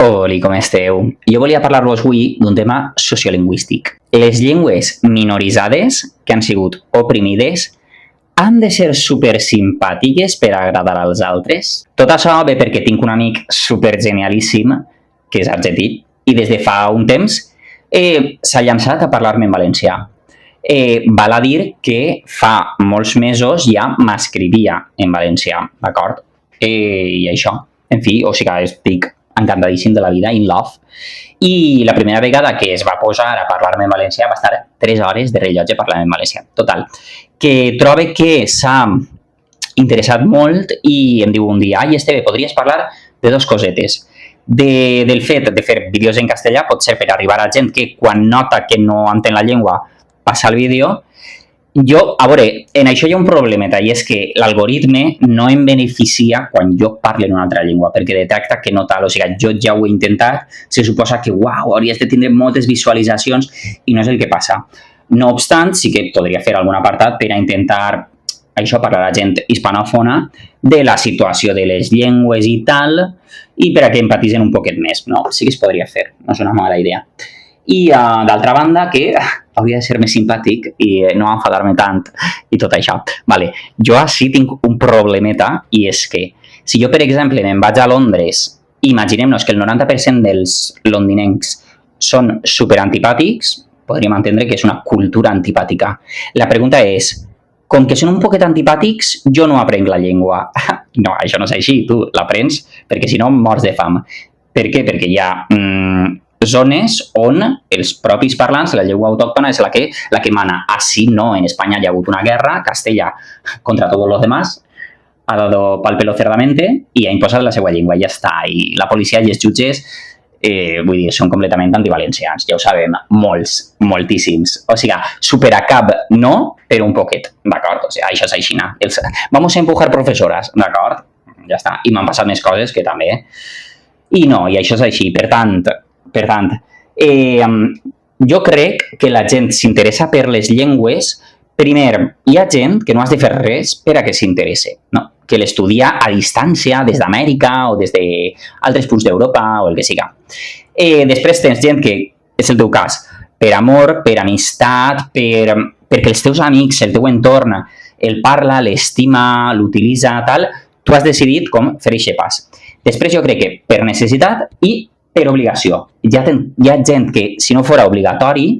Oli, com esteu? Jo volia parlar-vos avui d'un tema sociolingüístic. Les llengües minoritzades, que han sigut oprimides, han de ser supersimpàtiques per agradar als altres? Tot això ve perquè tinc un amic supergenialíssim, que és argentí, i des de fa un temps s'ha llançat a parlar-me en valencià. Val a dir que fa molts mesos ja m'escrivia en valencià, d'acord? I això, en fi, o sigui que estic encantadíssim de la vida, in love. I la primera vegada que es va posar a parlar-me en valencià va estar 3 hores de rellotge parlant en valencià. Total, que trobe que s'ha interessat molt i em diu un dia: ai, Esteve, podries parlar de 2 cosetes. Del fet de fer vídeos en castellà, pot ser per arribar a gent que quan nota que no entén la llengua passa el vídeo. Jo, a veure, en això hi ha un problemeta, i és que l'algoritme no em beneficia quan jo parlo en una altra llengua, perquè detecta que no tal, o sigui, jo ja ho he intentat, se suposa que, uau, hauries de tindre moltes visualitzacions, i no és el que passa. No obstant, sí que podria fer algun apartat per a intentar, això, parlar a gent hispanòfona de la situació de les llengües i tal, i per a que empatitzen un poquet més, no? Sí que es podria fer, no és una mala idea. I d'altra banda, que hauria de ser més simpàtic i no enfadar-me tant i tot això. Vale. Jo així tinc un problemeta, i és que si jo, per exemple, me'n vaig a Londres, imaginem-nos que el 90% dels londinencs són superantipàtics, podríem entendre que és una cultura antipàtica. La pregunta és, com que són un poquet antipàtics, jo no aprenc la llengua. No, això no és així, tu l'aprens perquè si no mors de fam. Per què? Perquè hi ha zones on els propis parlants, la llengua autòctona és la que mana. Así no, en Espanya hi ha hagut una guerra, Castella contra todos los demás, ha dado pal pelo cerdamente i ha imposat la seva llengua, i ja està. I la policia i els jutges, vull dir, són completament antivalencians, ja ho sabem, molts, moltíssims. O sigui, superacab no, però un poquet, d'acord? O sigui, això és així. Vamos a empujar professoras, d'acord? Ja està. I m'han passat més coses que també. I no, i això és així. Per tant, jo crec que la gent s'interessa per les llengües. Primer, hi ha gent que no has de fer res per a que s'interesse, no? Que l'estudia a distància des d'Amèrica o des d'altres punts d'Europa o el que siga. Després tens gent que, és el teu cas, per amor, per amistat, perquè els teus amics, el teu entorn, el parla, l'estima, l'utilitza, tal, tu has decidit com fer aquest pas. Després jo crec que per necessitat i per obligació. Hi ha gent que, si no fos obligatori,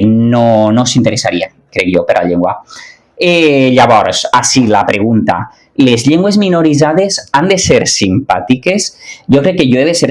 no s'interessaria, crec jo, per la llengua. Llavors, així la pregunta, les llengües minoritzades han de ser simpàtiques? Jo crec que jo he de ser